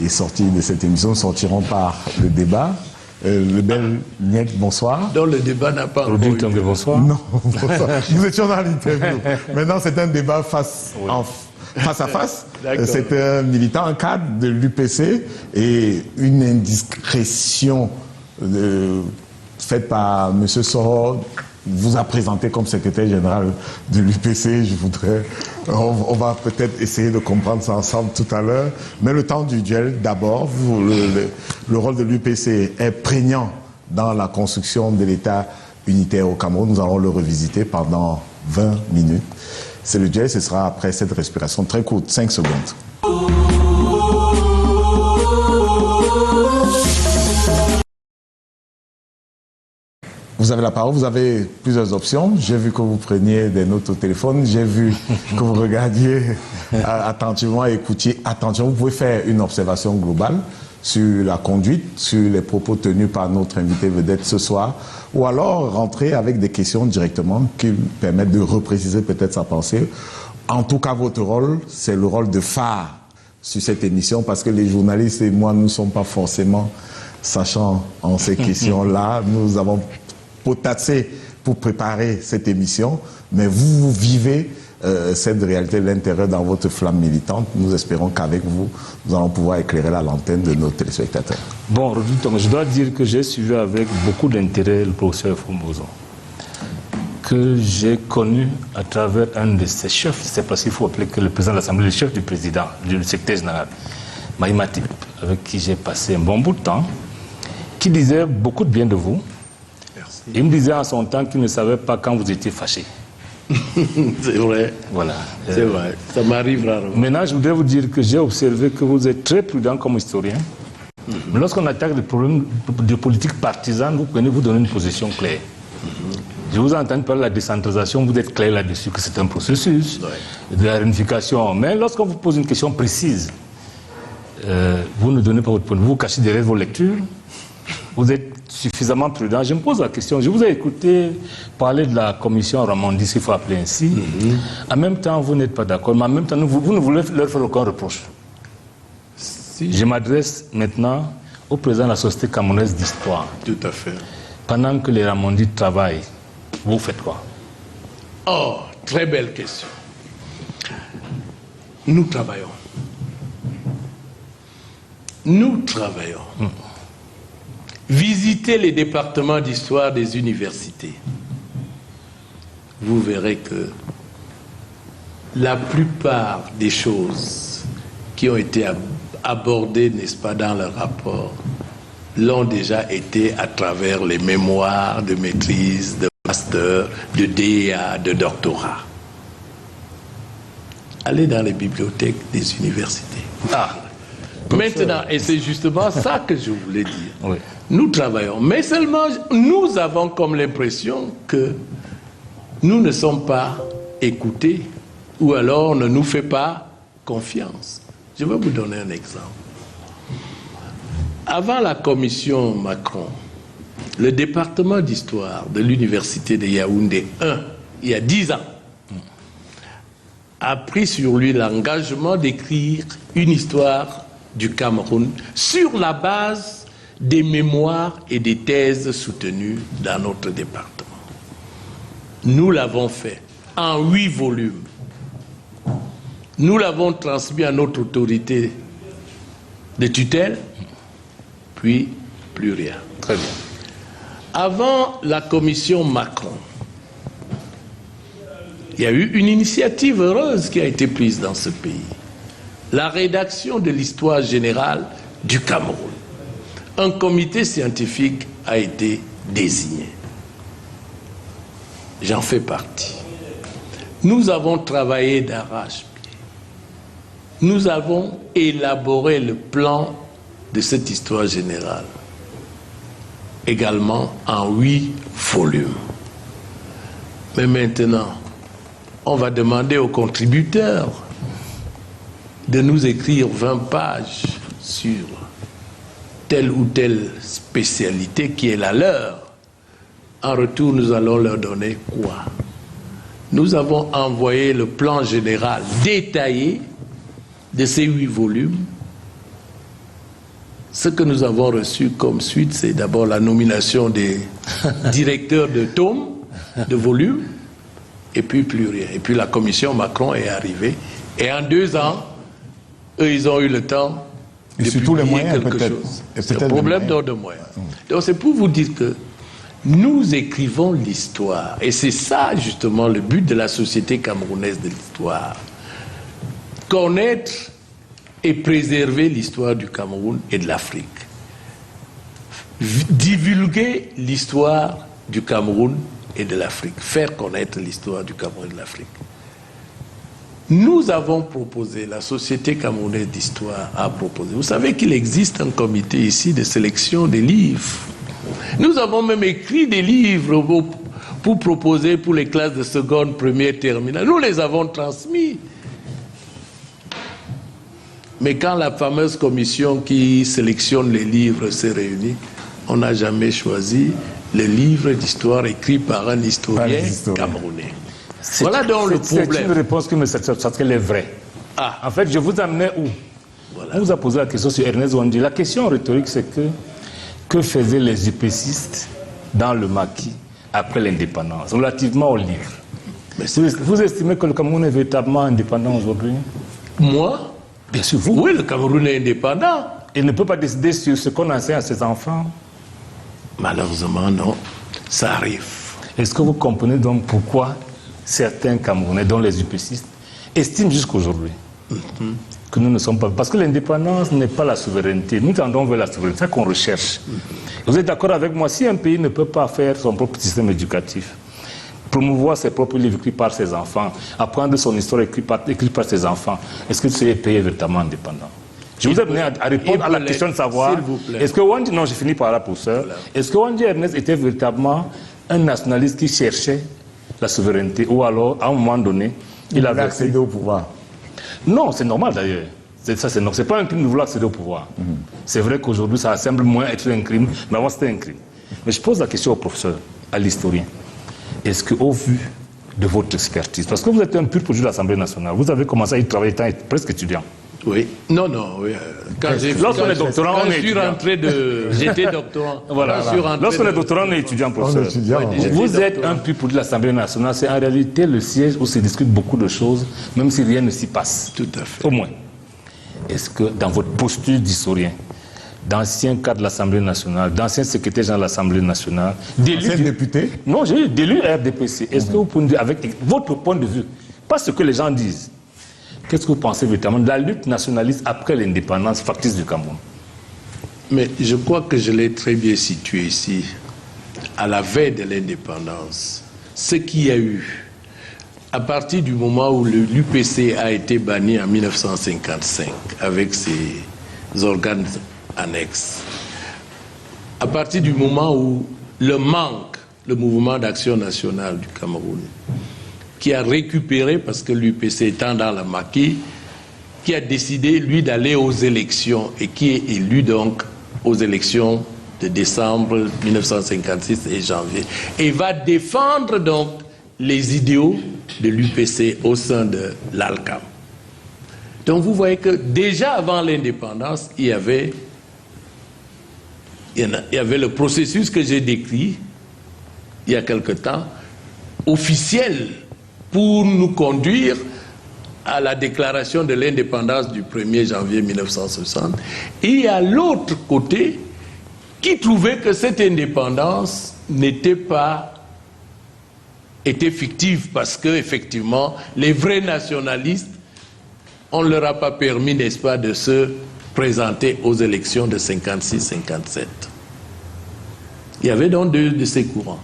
est sorti de cette émission sortiront par le débat. Le bel Niek, bonsoir. Donc le débat n'a pas encore eu lieu. Bonsoir. Non, bonsoir. Nous étions dans l'interview. Maintenant, c'est un débat face à face. C'est un militant, un cadre de l'UPC et une indiscrétion faite par M. Soro vous a présenté comme secrétaire général de l'UPC. On va peut-être essayer de comprendre ça ensemble tout à l'heure. Mais le temps du duel, d'abord, le rôle de l'UPC est prégnant dans la construction de l'État unitaire au Cameroun. Nous allons le revisiter pendant 20 minutes. C'est le duel, ce sera après cette respiration très courte, 5 secondes. Vous avez la parole, vous avez plusieurs options. J'ai vu que vous preniez des notes au téléphone, j'ai vu que vous regardiez attentivement, écoutiez attentivement. Vous pouvez faire une observation globale sur la conduite, sur les propos tenus par notre invité vedette ce soir, ou alors rentrer avec des questions directement qui permettent de repréciser peut-être sa pensée. En tout cas, votre rôle, c'est le rôle de phare sur cette émission, parce que les journalistes et moi, nous ne sommes pas forcément sachants en ces questions-là. Nous avons potassé pour préparer cette émission, mais vous vivez cette réalité de l'intérieur dans votre flamme militante. Nous espérons qu'avec vous, nous allons pouvoir éclairer la lanterne de nos téléspectateurs. Bon, je dois dire que j'ai suivi avec beaucoup d'intérêt le professeur Formoso, que j'ai connu à travers un de ses chefs. C'est parce qu'il faut appeler que le président de l'Assemblée, le chef du président, du secrétaire général, Maïmatip, avec qui j'ai passé un bon bout de temps, qui disait beaucoup de bien de vous. Merci. Il me disait en son temps qu'il ne savait pas quand vous étiez fâché. C'est vrai. Voilà. C'est vrai. Ça m'arrive rarement. Maintenant, je voudrais vous dire que j'ai observé que vous êtes très prudent comme historien. Mais lorsqu'on attaque des problèmes de politique partisane, vous prenez, vous donnez une position claire. Je vous entends parler de la décentralisation, vous êtes clair là-dessus, que c'est un processus de la réunification. Mais lorsqu'on vous pose une question précise, vous ne donnez pas votre point de vue, vous cachez derrière vos lectures, vous êtes suffisamment prudent. Je me pose la question, je vous ai écouté parler de la commission Ramandis, s'il faut appeler ainsi. En même temps, vous n'êtes pas d'accord, mais en même temps, vous ne voulez leur faire aucun reproche. Si. Je m'adresse maintenant au président de la Société camerounaise d'histoire. Tout à fait. Pendant que les Ramandis travaillent, vous faites quoi? Oh, très belle question. Nous travaillons. Nous travaillons. Visitez les départements d'histoire des universités. Vous verrez que la plupart des choses qui ont été abordées, n'est-ce pas, dans le rapport, l'ont déjà été à travers les mémoires de maîtrise, de master, de DEA, de doctorat. Allez dans les bibliothèques des universités. Maintenant, et c'est justement ça que je voulais dire. Oui. Nous travaillons, mais seulement nous avons comme l'impression que nous ne sommes pas écoutés ou alors on ne nous fait pas confiance. Je vais vous donner un exemple. Avant la commission Macron, le département d'histoire de l'université de Yaoundé 1, il y a 10 ans, a pris sur lui l'engagement d'écrire une histoire du Cameroun sur la base des mémoires et des thèses soutenues dans notre département. Nous l'avons fait en 8 volumes. Nous l'avons transmis à notre autorité de tutelle, puis plus rien. Très bien. Avant la commission Macron, il y a eu une initiative heureuse qui a été prise dans ce pays. La rédaction de l'histoire générale du Cameroun. Un comité scientifique a été désigné. J'en fais partie. Nous avons travaillé d'arrache-pied. Nous avons élaboré le plan de cette histoire générale, également en 8 volumes. Mais maintenant, on va demander aux contributeurs de nous écrire 20 pages sur telle ou telle spécialité qui est la leur. En retour, nous allons leur donner quoi? Nous avons envoyé le plan général détaillé de ces 8 volumes ce que nous avons reçu comme suite, c'est d'abord la nomination des directeurs de tomes, de volumes, et puis plus rien. Et puis la commission Macron est arrivée. Et en 2 ans, eux, ils ont eu le temps de surtout publier les moyens, quelque peut-être. chose. C'est Le problème d'ordre de moyens. Donc c'est pour vous dire que nous écrivons l'histoire. Et c'est ça, justement, le but de la Société camerounaise de l'histoire. Connaître et préserver l'histoire du Cameroun et de l'Afrique. Divulguer l'histoire du Cameroun et de l'Afrique. Faire connaître l'histoire du Cameroun et de l'Afrique. Nous avons proposé, la Société camerounaise d'histoire a proposé. Vous savez qu'il existe un comité ici de sélection des livres. Nous avons même écrit des livres pour proposer pour les classes de seconde, première, terminale. Nous les avons transmis. Mais quand la fameuse commission qui sélectionne les livres s'est réunie, on n'a jamais choisi le livre d'histoire écrit par un historien camerounais. Voilà donc le problème. C'est une réponse qui me satisfait parce qu'elle est vraie. Ah. En fait, je vous amenais où? Voilà. On vous a posé la question sur Ernest Ouandji. La question rhétorique, c'est que faisaient les UPCistes dans le maquis après l'indépendance, relativement au livre? Vous estimez que le Cameroun est véritablement indépendant aujourd'hui? Moi? Bien sûr, vous. Oui, le Cameroun est indépendant. Il ne peut pas décider sur ce qu'on enseigne à ses enfants? Malheureusement, non. Ça arrive. Est-ce que vous comprenez donc pourquoi certains Camerounais, dont les UPCistes, estiment jusqu'aujourd'hui que nous ne sommes pas... Parce que l'indépendance n'est pas la souveraineté. Nous tendons vers la souveraineté, c'est ça qu'on recherche. Vous êtes d'accord avec moi? Si un pays ne peut pas faire son propre système éducatif, promouvoir ses propres livres écrits par ses enfants, apprendre son histoire écrite par ses enfants, est-ce que ce pays est véritablement indépendant? Je vous ai amené à répondre à la question de savoir, est-ce que Ouandji, non, j'ai fini par là pour ça, est-ce que Ouandji Ernest était véritablement un nationaliste qui cherchait la souveraineté, ou alors, à un moment donné, il avait accédé au pouvoir? Non, c'est normal d'ailleurs. C'est pas un crime de vouloir accéder au pouvoir. C'est vrai qu'aujourd'hui, ça semble moins être un crime, mais avant c'était un crime. Mais je pose la question au professeur, à l'historien. Est-ce qu'au vu de votre expertise, parce que vous êtes un pur produit de l'Assemblée nationale, vous avez commencé à y travailler étant presque étudiant. Oui. Non, non, oui. Lorsqu'on est doctorant, on est étudiant. J'étais doctorant. Voilà. Lorsqu'on est doctorant, on est étudiant, professeur. Vous êtes un pur produit de l'Assemblée nationale. C'est en réalité le siège où se discutent beaucoup de choses, même si rien ne s'y passe. Tout à fait. Au moins. Est-ce que dans votre posture d'historien, d'ancien cadre de l'Assemblée nationale, d'ancien secrétaire général de l'Assemblée nationale, d'ancien député? Non, j'ai eu d'élu RDPC. Est-ce que vous pouvez nous dire, avec votre point de vue, pas ce que les gens disent, qu'est-ce que vous pensez véritablement de la lutte nationaliste après l'indépendance factice du Cameroun? Mais je crois que je l'ai très bien situé ici. À la veille de l'indépendance, ce qu'il y a eu, à partir du moment où l'UPC a été banni en 1955, avec ses organes annexes, à partir du moment où le MANC, le Mouvement d'action nationale du Cameroun, qui a récupéré, parce que l'UPC étant dans la maquis, qui a décidé, lui, d'aller aux élections et qui est élu donc aux élections de décembre 1956 et janvier. Et va défendre donc les idéaux de l'UPC au sein de l'ALCAM. Donc vous voyez que déjà avant l'indépendance, il y avait le processus que j'ai décrit il y a quelque temps, officiel, pour nous conduire à la déclaration de l'indépendance du 1er janvier 1960, et à l'autre côté, qui trouvait que cette indépendance était fictive, parce que effectivement, les vrais nationalistes, on ne leur a pas permis, n'est-ce pas, de se présenter aux élections de 56-57. Il y avait donc deux de ces courants.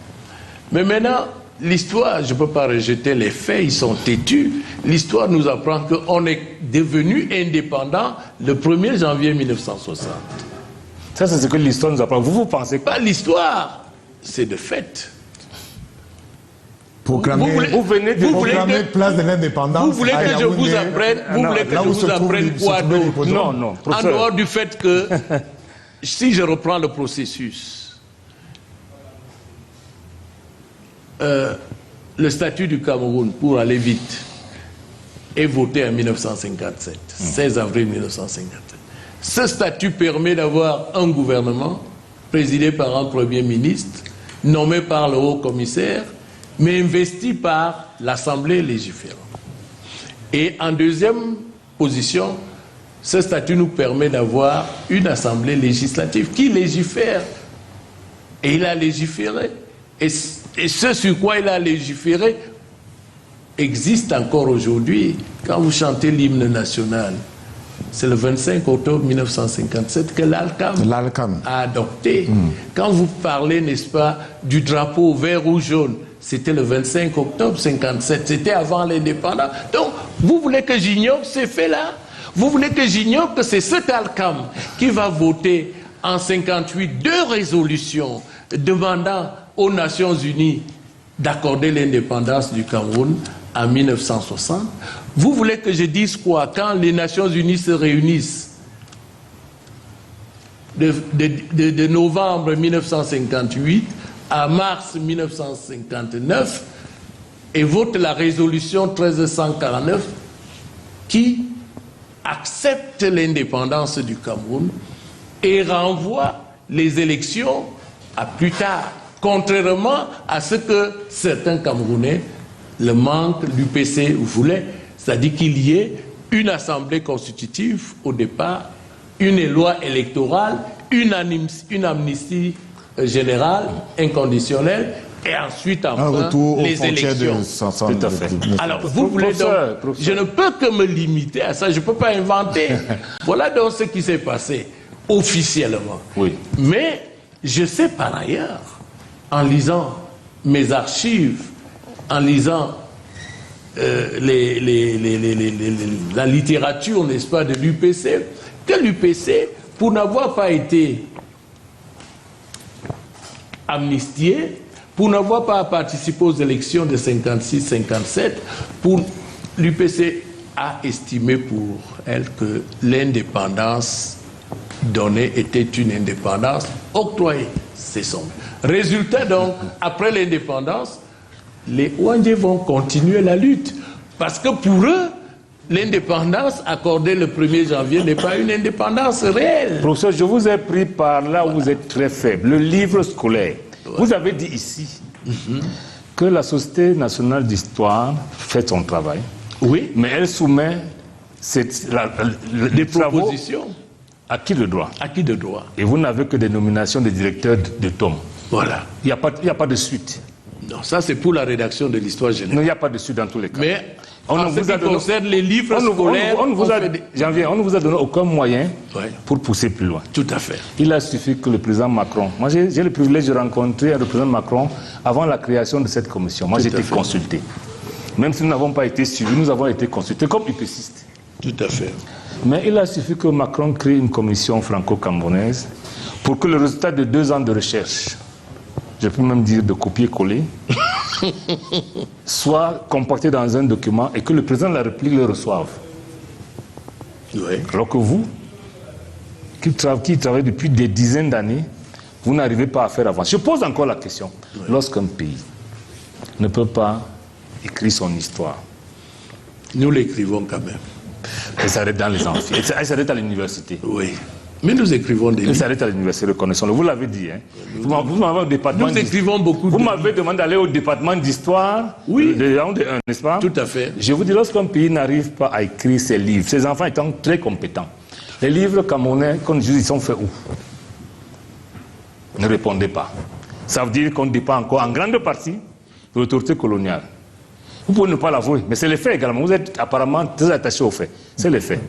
Mais maintenant, l'histoire, je ne peux pas rejeter les faits, ils sont têtus. L'histoire nous apprend qu'on est devenu indépendant le 1er janvier 1960. Ça, c'est ce que l'histoire nous apprend. Vous pensez quoi? Pas l'histoire, c'est de fait. Proclamer place de l'indépendance. Vous voulez que je vous apprenne, quoi d'autre? Non, non. En dehors du fait que, si je reprends le processus, le statut du Cameroun, pour aller vite, est voté en 1957, 16 avril 1957. Ce statut permet d'avoir un gouvernement présidé par un Premier ministre, nommé par le haut-commissaire, mais investi par l'Assemblée légiférante. Et en deuxième position, ce statut nous permet d'avoir une Assemblée législative qui légifère. Et il a légiféré. Et ce sur quoi il a légiféré existe encore aujourd'hui. Quand vous chantez l'hymne national, c'est le 25 octobre 1957 que l'ALCAM a adopté. Quand vous parlez, n'est-ce pas, du drapeau vert, rouge, jaune, c'était le 25 octobre 1957, c'était avant l'indépendance. Donc, vous voulez que j'ignore ces faits-là? Vous voulez que j'ignore que c'est cet ALCAM qui va voter en 1958 deux résolutions demandant aux Nations Unies d'accorder l'indépendance du Cameroun en 1960. Vous voulez que je dise quoi? Quand les Nations Unies se réunissent de novembre 1958 à mars 1959 et votent la résolution 1349 qui accepte l'indépendance du Cameroun et renvoie les élections à plus tard, contrairement à ce que certains Camerounais, le manque du PC voulait, c'est-à-dire qu'il y ait une assemblée constitutive au départ, une loi électorale, une amnistie générale, inconditionnelle, et ensuite enfin les élections. Tout à fait. Alors vous voulez donc, je ne peux que me limiter à ça, je ne peux pas inventer. Voilà donc ce qui s'est passé officiellement. Oui. Mais je sais par ailleurs, en lisant mes archives, en lisant la littérature, n'est-ce pas, de l'UPC, que l'UPC, pour n'avoir pas été amnistié, pour n'avoir pas participé aux élections de 56-57, l'UPC a estimé pour elle que l'indépendance donnée était une indépendance octroyée. C'est son résultat. Donc, après l'indépendance, les ONG vont continuer la lutte. Parce que pour eux, l'indépendance accordée le 1er janvier n'est pas une indépendance réelle. Professeur, je vous ai pris par là où vous êtes très faible. Le livre scolaire. Ouais. Vous avez dit ici que la Société nationale d'histoire fait son travail. Oui. Mais elle soumet des propositions. À qui de droit? À qui de droit? Et vous n'avez que des nominations des directeurs de tomes. Voilà. Il n'y a pas de suite. Non, ça c'est pour la rédaction de l'histoire générale. Non, il n'y a pas de suite dans tous les cas. Mais en ce qui concerne les livres scolaires, on ne vous a donné aucun moyen pour pousser plus loin. Tout à fait. Il a suffi que le président Macron, moi j'ai le privilège de rencontrer le président Macron avant la création de cette commission. Moi j'ai été consulté. Même si nous n'avons pas été suivis, nous avons été consultés comme UPCistes. Tout à fait. Mais il a suffi que Macron crée une commission franco-camerounaise pour que le résultat de 2 ans de recherche, je peux même dire de copier-coller, soit compacté dans un document et que le président de la République le reçoive. Oui. Alors que vous, qui travaillez depuis des dizaines d'années, vous n'arrivez pas à faire avancer. Je pose encore la question. Oui. Lorsqu'un pays ne peut pas écrire son histoire, nous l'écrivons quand même. Elle s'arrête dans les amphis, elle s'arrête à l'université. Oui. Mais nous écrivons des livres. Elle s'arrête à l'université, reconnaissons-le. Vous l'avez dit, hein. Vous m'avez au département. Nous écrivons beaucoup. Vous m'avez demandé d'aller au département d'histoire. Oui. N'est-ce pas? Tout à fait. Je vous dis, lorsqu'un pays n'arrive pas à écrire ses livres, ses enfants étant très compétents, les livres camerounais, comme je dis, ils sont faits où? Ne répondez pas. Ça veut dire qu'on dépend encore en grande partie de l'autorité coloniale. Vous pouvez ne pas l'avouer, mais c'est les faits également. Vous êtes apparemment très attaché aux faits. C'est les faits.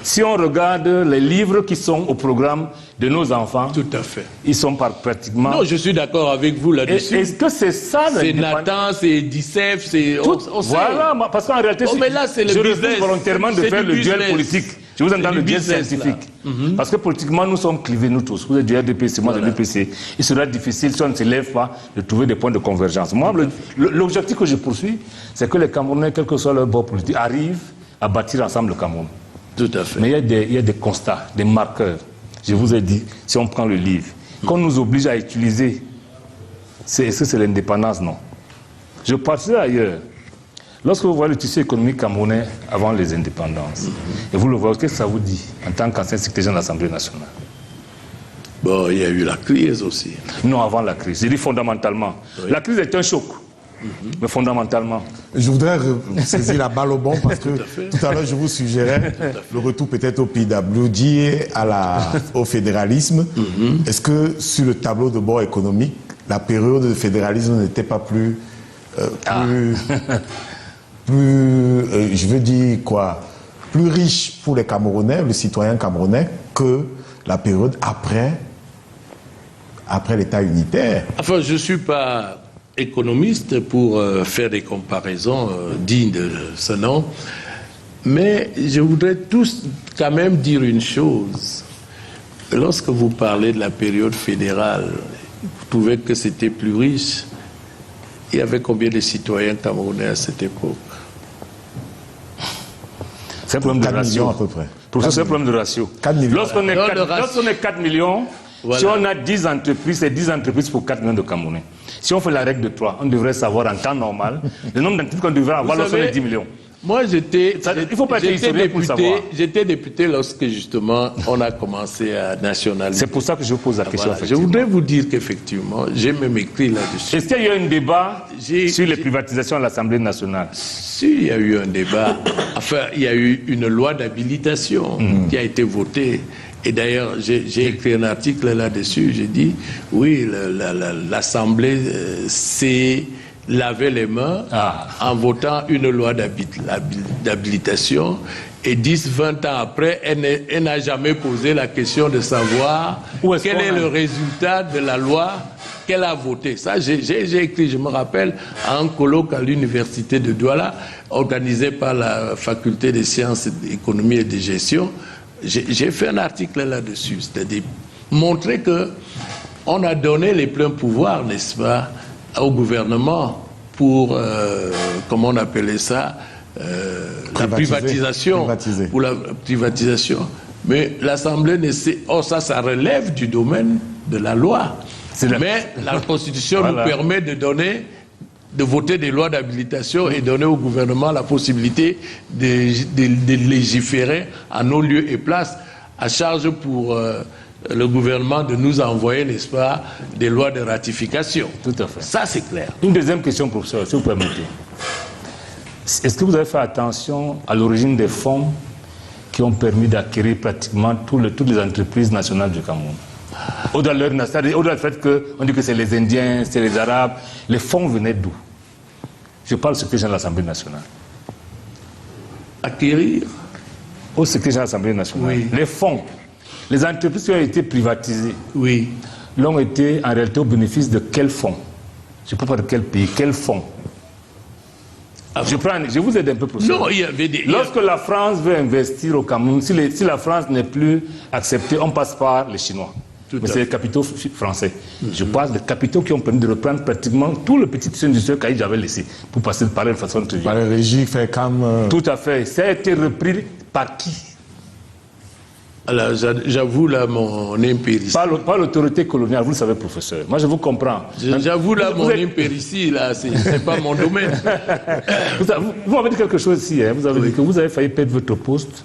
Si on regarde les livres qui sont au programme de nos enfants, tout à fait, ils sont pratiquement... Non, je suis d'accord avec vous là-dessus. Est-ce que c'est ça? C'est Nathan, c'est Dicef, c'est... Voilà, parce qu'en réalité, mais là, c'est le je refuse volontairement de faire le duel politique. Je vous entends le duel scientifique. Parce que politiquement, nous sommes clivés, nous tous. Vous êtes du RDPC, moi de l'UPC. Il sera difficile, si on ne se lève pas, de trouver des points de convergence. Moi, l'objectif que je poursuis, c'est que les Camerounais, quel que soit leur bord politique, arrivent à bâtir ensemble le Cameroun. Tout à fait. Mais il y a des constats, des marqueurs. Je vous ai dit, si on prend le livre, qu'on nous oblige à utiliser, est-ce que c'est l'indépendance? Non. Je partirai ailleurs. Lorsque vous voyez le tissu économique camerounais avant les indépendances, et vous le voyez, qu'est-ce que ça vous dit en tant qu'ancien secrétaire de l'Assemblée nationale? Bon, il y a eu la crise aussi. Non, avant la crise. Je dis fondamentalement. Oui. La crise est un choc, mais fondamentalement. Je voudrais saisir la balle au bon parce que tout à l'heure, je vous suggérais le retour peut-être au PWD, au fédéralisme. Est-ce que sur le tableau de bord économique, la période de fédéralisme n'était pas plus je veux dire quoi, plus riche pour les Camerounais, les citoyens camerounais, que la période après l'État unitaire? Enfin, je ne suis pas économiste pour faire des comparaisons dignes de ce nom, mais je voudrais tous quand même dire une chose. Lorsque vous parlez de la période fédérale, vous trouvez que c'était plus riche. Il y avait combien de citoyens camerounais à cette époque? C'est un problème de ratio. À peu près. Pour ça, c'est un problème de ratio. Lorsqu'on est 4 millions, voilà. Si on a 10 entreprises, c'est 10 entreprises pour 4 millions de Camerounais. Si on fait la règle de 3, on devrait savoir en temps normal le nombre d'entreprises qu'on devrait avoir lorsqu'on est 10 millions. Moi, j'étais député lorsque, justement, on a commencé à nationaliser. C'est pour ça que je vous pose la question. Voilà. Je voudrais vous dire qu'effectivement, j'ai même écrit là-dessus. Est-ce qu'il y a eu un débat sur les privatisations à l'Assemblée nationale? Si, il y a eu un débat. Enfin, il y a eu une loi d'habilitation qui a été votée. Et d'ailleurs, j'ai écrit un article là-dessus. J'ai dit, oui, l'Assemblée s'est lavé les mains en votant une loi d'habilitation. Et 10-20 ans après, elle n'a jamais posé la question de savoir quel est le résultat de la loi qu'elle a votée. Ça, j'ai écrit, je me rappelle, à un colloque à l'université de Douala, organisé par la faculté des sciences, d'économie et de gestion. J'ai fait un article là-dessus, c'est-à-dire montrer que on a donné les pleins pouvoirs, n'est-ce pas, au gouvernement pour, comment on appelait ça, la privatisation. Pour la privatisation. Mais l'Assemblée ne sait... Oh, ça relève du domaine de la loi. Mais la Constitution nous permet de voter des lois d'habilitation et donner au gouvernement la possibilité de légiférer à nos lieux et places, à charge pour le gouvernement de nous envoyer, n'est-ce pas, des lois de ratification. Tout à fait. Ça, c'est clair. Une deuxième question, professeur, si vous permettez. Est-ce que vous avez fait attention à l'origine des fonds qui ont permis d'acquérir pratiquement toutes les entreprises nationales du Cameroun? Au-delà du fait qu'on dit que c'est les Indiens, c'est les Arabes, les fonds venaient d'où? Je parle au secrétaire de l'Assemblée nationale. Acquérir? Au secrétaire de l'Assemblée nationale. Oui. Les fonds, les entreprises qui ont été privatisées, oui, l'ont été en réalité au bénéfice de quels fonds? Je ne sais pas de quel pays, quels fonds? Je vous aide un peu pour ça. Non, il y avait Lorsque la France veut investir au Cameroun, si la France n'est plus acceptée, on passe par les Chinois. Mais c'est les capitaux français. Je parle des capitaux qui ont permis de reprendre pratiquement tout le petit tissu industriel qu'Aïd avait laissé pour passer par de façon triviale. Par les régies, fait comme... Tout à fait. Ça a été repris par qui? Alors, j'avoue là mon impéritie. Par l'autorité coloniale, vous le savez, professeur. Moi, je vous comprends. J'avoue là mon impéritie, là, c'est pas mon domaine. Vous m'avez dit quelque chose ici. Hein. Vous avez dit que vous avez failli perdre votre poste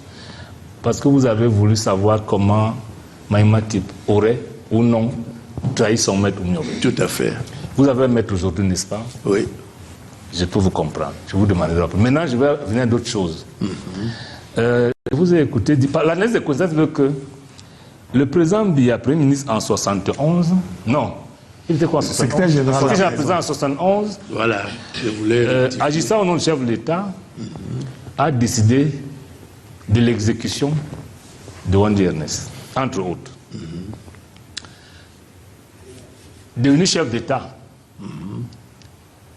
parce que vous avez voulu savoir comment Maïma Type aurait ou non trahi son maître Oumio. Tout à fait. Vous avez un maître aujourd'hui, n'est-ce pas? Oui. Je peux vous comprendre. Je vous demanderai après. Maintenant, je vais venir à d'autres choses. Vous avez écouté, l'analyse des conséquences veut que le président Biya, Premier ministre en 71, non, il était quoi en 71? Secrétaire général. Président en 71, voilà, je voulais... agissant au nom du chef de l'État, a décidé de l'exécution de Wandi Ernest, entre autres. Devenu chef d'État,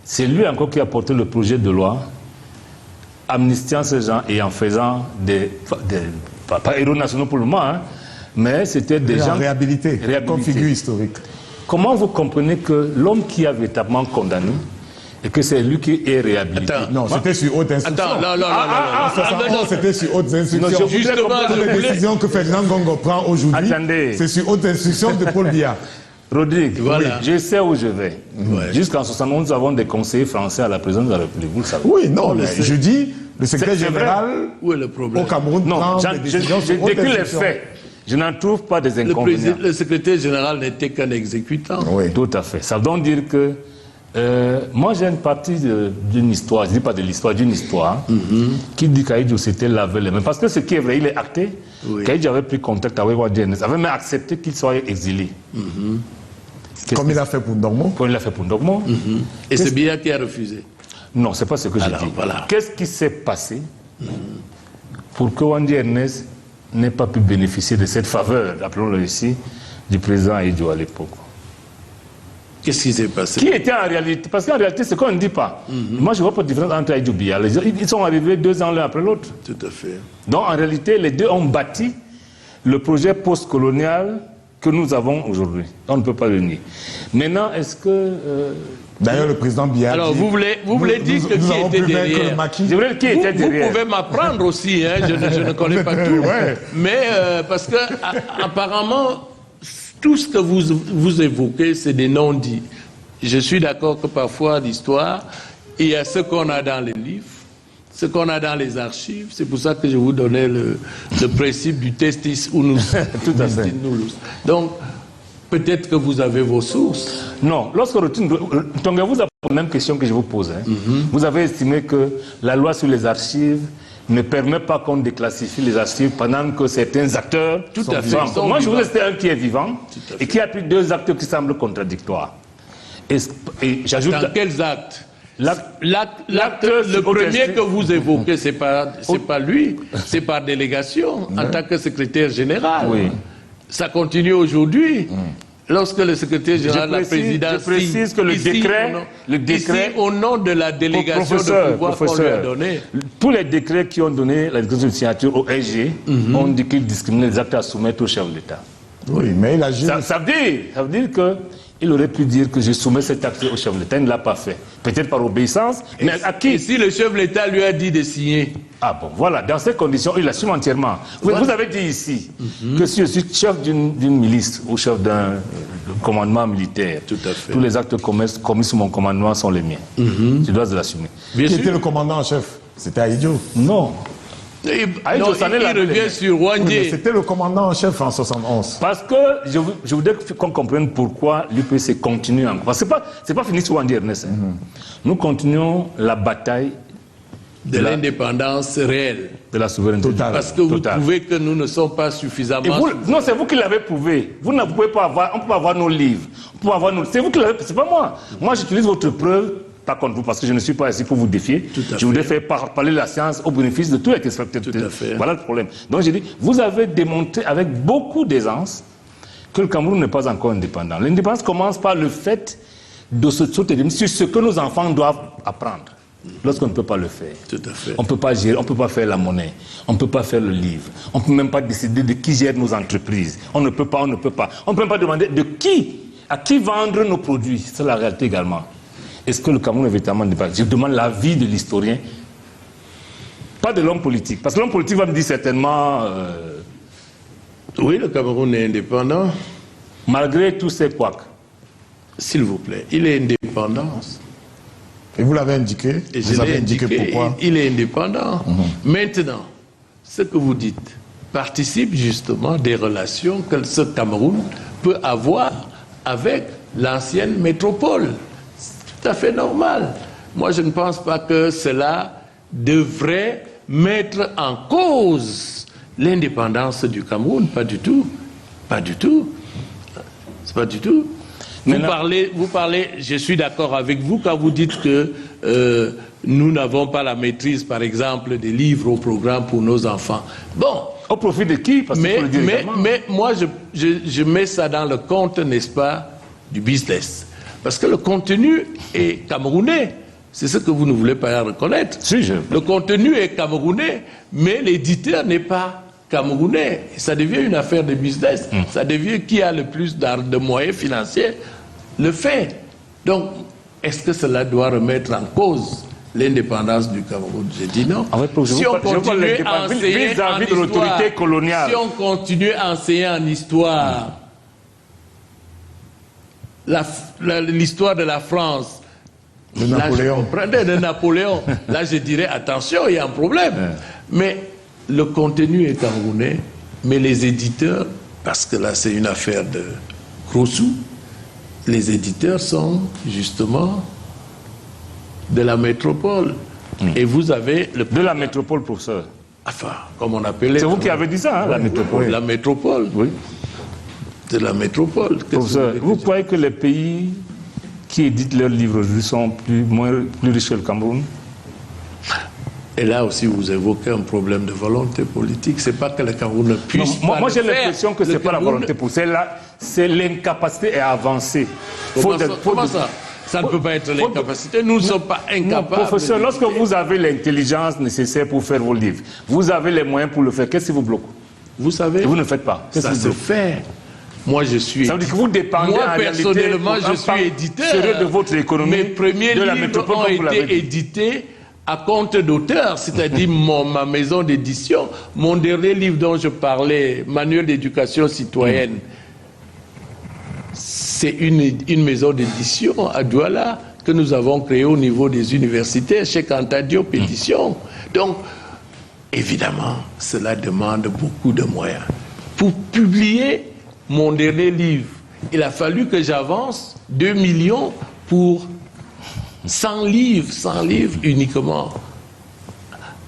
c'est lui encore qui a porté le projet de loi amnistiant ces gens et en faisant pas héros nationaux pour le moment, hein, mais c'était des gens réhabilités, comme figure historique. Comment vous comprenez que l'homme qui a véritablement condamné et que c'est lui qui est réhabilité? Non, c'était sur haute instruction. Non, c'était sur haute instruction. Justement, les décisions que Ferdinand Gongo prend aujourd'hui, c'est sur haute instruction de Paul Biya. Rodrigue, Voilà. oui, je sais où je vais. Ouais. Jusqu'en 71, nous avons des conseillers français à la présidence de la République, vous le savez. Oui, non, mais je dis, le secrétaire C'est vrai. général Où est le problème? au Cameroun Non, prend j'ai des décisions sur décrit haute les instruction. faits. Je n'en trouve pas des Le, inconvénients. le secrétaire général n'était qu'un exécutant. Oui. Tout à fait. Ça veut donc dire que moi j'ai une partie d'une histoire, je ne dis pas de l'histoire, d'une histoire, qui dit qu'Aïdjo s'était lavé les mains. Parce que ce qui est vrai, il est acté, Oui. qu'Aïdjo avait pris contact avec Wadjenes, avait même accepté qu'il soit exilé. Comme il a fait pour Ndormo. Comme il l'a fait pour Ndogmo. Et c'est Biya qui a refusé. Non, c'est pas ce que j'ai Alors, dit. voilà. Qu'est-ce qui s'est passé pour que Wandi Ernest n'ait pas pu bénéficier de cette faveur, appelons-le ici, du président Aïdjo à l'époque? Qu'est-ce qui s'est passé? Qui était en réalité, parce qu'en réalité, c'est qu'on ne dit pas. Moi, je ne vois pas de différence entre Aïdjo et Biya. Ils sont arrivés 2 ans l'un après l'autre. Tout à fait. Donc, en réalité, les deux ont bâti le projet post-colonial que nous avons aujourd'hui. On ne peut pas le nier. Maintenant, est-ce que... D'ailleurs, le président Biya Alors, dit, vous voulez dire que nous qui avons était pu vaincre le derrière? maquis. je voulais qui était Vous derrière. pouvez m'apprendre aussi, hein, je ne connais pas tout. Ouais. Mais parce que apparemment, tout ce que vous évoquez, c'est des non-dits. Je suis d'accord que parfois l'histoire, il y a ce qu'on a dans les livres, ce qu'on a dans les archives. C'est pour ça que je vous donnais le principe du testis unus. Tout à fait. nullus. Donc, peut-être que vous avez vos sources. Non, lorsque Tonga vous a posé la même question que je vous pose. Hein. Vous avez estimé que la loi sur les archives ne permet pas qu'on déclassifie les archives pendant que certains acteurs Tout sont à fait, vivants. sont Moi, je vous vivants. ai cité un qui est vivant Tout à fait. et qui a pris 2 actes qui semblent contradictoires. Et j'ajoute... Dans quels actes? l'acte- L'acte, c'est le premier auto-estime. que vous évoquez, c'est pas lui, c'est par délégation, en tant que secrétaire général. Oui. Ça continue aujourd'hui. Lorsque le secrétaire général de la présidence je précise signe, que le ici, décret, au nom de la délégation de pouvoir qu'on lui a donné. tous les décrets qui ont donné la déclaration de signature au SG ont dit qu'ils discriminaient les actes à soumettre au chef de l'État. Oui, mais il agit. Ça veut dire qu'il aurait pu dire que je soumets cet acte au chef de l'État, il ne l'a pas fait. Peut-être par obéissance, mais à Et qui? si le chef de l'État lui a dit de signer, Ah bon, voilà, dans ces conditions, il assume entièrement. Vous avez dit ici que si je suis chef d'une milice ou chef d'un commandement militaire, Tout à fait. tous les actes commis sous mon commandement sont les miens. Je dois l'assumer. bien Qui sûr. était le commandant en chef? C'était Aïdjo. Non. Non, Sané il l'a donné. revient sur Oui, mais Rwandier. c'était le commandant en chef en 71. Parce que je voudrais qu'on comprenne pourquoi l'UPC continue encore. Parce que c'est pas fini sur Wandi Ernest. Hein. Nous continuons la bataille De l'indépendance réelle. de la souveraineté. Total. Parce que vous Total. trouvez que nous ne sommes pas Et suffisamment... vous, non, c'est vous qui l'avez prouvé. Vous ne pouvez pas avoir, on peut pas avoir nos livres. On peut avoir nos, c'est vous qui l'avez, c'est pas moi. Moi, j'utilise votre preuve, pas contre vous, parce que je ne suis pas ici pour vous défier. Tout à Je voudrais fait. faire parler la science au bénéfice de tous les téléspectateurs. Tout à fait. Voilà le problème. Donc, j'ai dit, vous avez démontré avec beaucoup d'aisance que le Cameroun n'est pas encore indépendant. L'indépendance commence par le fait de se soutenir sur ce que nos enfants doivent apprendre. Lorsqu'on ne peut pas le faire. Tout à fait. On ne peut pas gérer, on ne peut pas faire la monnaie, on ne peut pas faire le livre, on ne peut même pas décider de qui gère nos entreprises. On ne peut pas. On ne peut même pas demander à qui vendre nos produits. C'est la réalité également. Est-ce que le Cameroun est véritablement indépendant? Je demande l'avis de l'historien, pas de l'homme politique. Parce que l'homme politique va me dire certainement, Oui, le Cameroun est indépendant. malgré tous ces couacs. S'il vous plaît, il est indépendant. Et vous l'avez indiqué. Et je Vous avez l'ai indiqué pourquoi. il est indépendant. Maintenant, ce que vous dites participe justement des relations que ce Cameroun peut avoir avec l'ancienne métropole. C'est tout à fait normal. Moi, je ne pense pas que cela devrait mettre en cause l'indépendance du Cameroun. Pas du tout. Pas du tout. C'est pas du tout. Vous parlez, je suis d'accord avec vous quand vous dites que nous n'avons pas la maîtrise, par exemple, des livres au programme pour nos enfants. Bon. Au profit de qui? Parce qu'il faut le dire également. Mais moi, je mets ça dans le compte, n'est-ce pas, du business. Parce que le contenu est camerounais. C'est ce que vous ne voulez pas reconnaître. Si, Le contenu est camerounais, mais l'éditeur n'est pas camerounais. Ça devient une affaire de business. Ça devient qui a le plus de moyens financiers le fait. Donc, est-ce que cela doit remettre en cause l'indépendance du Cameroun? Je dis non. En fait, Si on continue à enseigner vis-à-vis de en l'autorité histoire, coloniale. si on continue à enseigner en histoire, l'histoire de la France, de Napoléon. De Napoléon. Là, je dirais, attention, il y a un problème. Mais le contenu est camerounais, mais les éditeurs, parce que là, c'est une affaire de gros sous, les éditeurs sont justement de la métropole. Et vous avez... De la métropole, professeur. Enfin, comme on appelait... C'est vous qui avez dit ça, hein, la métropole. La métropole. Oui. De la métropole. Professeur, vous croyez que les pays qui éditent leurs livres aujourd'hui sont plus riches que le Cameroun? Et là aussi, vous évoquez un problème de volonté politique. C'est pas que le Cameroun ne puisse pas moi j'ai le faire. l'impression que ce n'est pas la volonté politique, c'est l'incapacité à avancer. Comment ça? Ça ne peut pas être l'incapacité. Nous ne sommes pas incapables. Non, professeur, lorsque vous avez l'intelligence nécessaire pour faire vos livres, vous avez les moyens pour le faire, qu'est-ce qui vous bloque? Vous savez, et vous ne le faites pas. Ça se fait. Moi, je suis... Ça veut dire que vous dépendez moi, personnellement, je suis éditeur. De votre économie, mes premiers de la livres métropole, ont été édités à compte d'auteur, c'est-à-dire ma maison d'édition. Mon dernier livre dont je parlais, Manuel d'éducation citoyenne, c'est une maison d'édition à Douala que nous avons créée au niveau des universités, chez Cantadio Pétition. Donc, évidemment, cela demande beaucoup de moyens. Pour publier mon dernier livre, il a fallu que j'avance 2 millions pour 100 livres uniquement.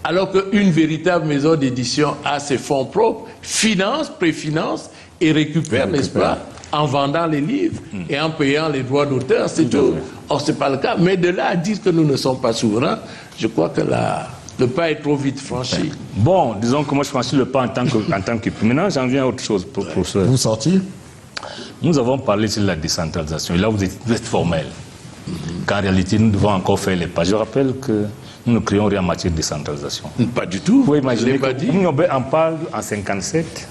Alors qu'une véritable maison d'édition a ses fonds propres, finance, préfinance et récupère, n'est-ce pas, en vendant les livres et en payant les droits d'auteur, c'est tout. Or, ce n'est pas le cas. Mais de là à dire que nous ne sommes pas souverains, je crois que le pas est trop vite franchi. Bon, disons que moi je franchis le pas en tant que... Maintenant, j'en viens à autre chose, professeur. Vous sortir? Nous avons parlé sur la décentralisation. Et là, vous êtes formel. Qu'en réalité, nous devons encore faire les pas. Je rappelle que nous ne créons rien en matière de décentralisation. Pas du tout. Vous pouvez imaginer pas dit. Oumyobé en parle en 57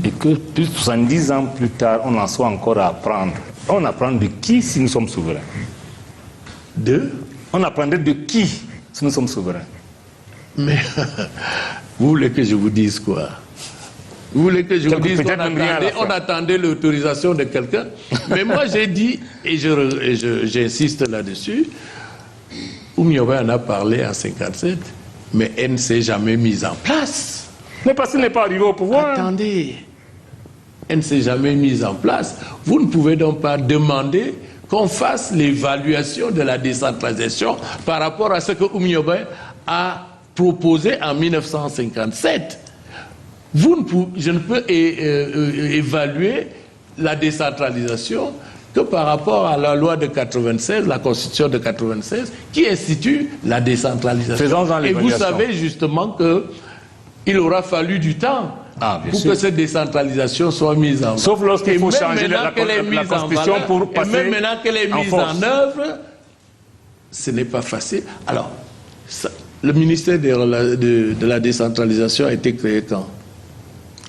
et que plus de 70 ans plus tard, on en soit encore à apprendre. On apprend de qui si nous sommes souverains? On apprendrait de qui si nous sommes souverains? Mais vous voulez que je vous dise quoi? Vous voulez que je vous dise qu'on attendait l'autorisation de quelqu'un? Mais moi j'ai dit, et j'insiste là-dessus, Oumyobé en a parlé en 57, mais elle ne s'est jamais mise en place. Mais parce qu'elle n'est pas arrivée au pouvoir. Attendez, elle ne s'est jamais mise en place. Vous ne pouvez donc pas demander qu'on fasse l'évaluation de la décentralisation par rapport à ce que Oumyobé a proposé en 1957. Je ne peux évaluer la décentralisation que par rapport à la loi de 96, la constitution de 96, qui institue la décentralisation. Et vous savez justement qu'il aura fallu du temps pour que cette décentralisation soit mise en œuvre. Sauf lorsqu'il faut changer la constitution pour passer en force. Et même maintenant qu'elle est mise en œuvre, ce n'est pas facile. Alors, le ministère de la décentralisation a été créé quand?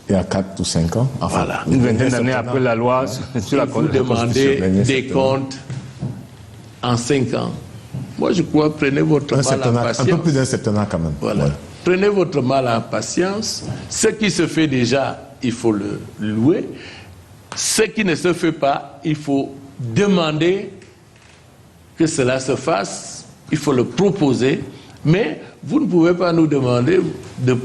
Il y a 4 ou 5 ans. Enfin, voilà. Une vingtaine d'années après la loi sur la Constitution. Vous demandez des comptes en 5 ans. Moi, je crois, prenez votre mal en patience. Un peu plus d'un certain an quand même. Voilà. Ouais. Prenez votre mal en patience. Ce qui se fait déjà, il faut le louer. Ce qui ne se fait pas, il faut demander que cela se fasse. Il faut le proposer. Mais vous ne pouvez pas nous demander de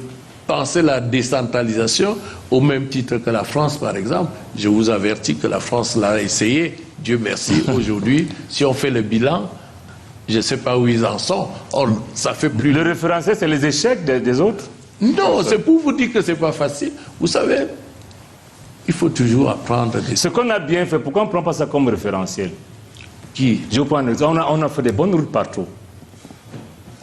penser la décentralisation au même titre que la France, par exemple. Je vous avertis que la France l'a essayé. Dieu merci. Aujourd'hui, si on fait le bilan, je ne sais pas où ils en sont. Or, ça fait plus... Le référentiel, c'est les échecs des autres? Non, c'est pour vous dire que ce n'est pas facile. Vous savez, il faut toujours apprendre. Ce qu'on a bien fait, pourquoi on ne prend pas ça comme référentiel? Qui? Je vous prends un exemple. On a fait des bonnes routes partout.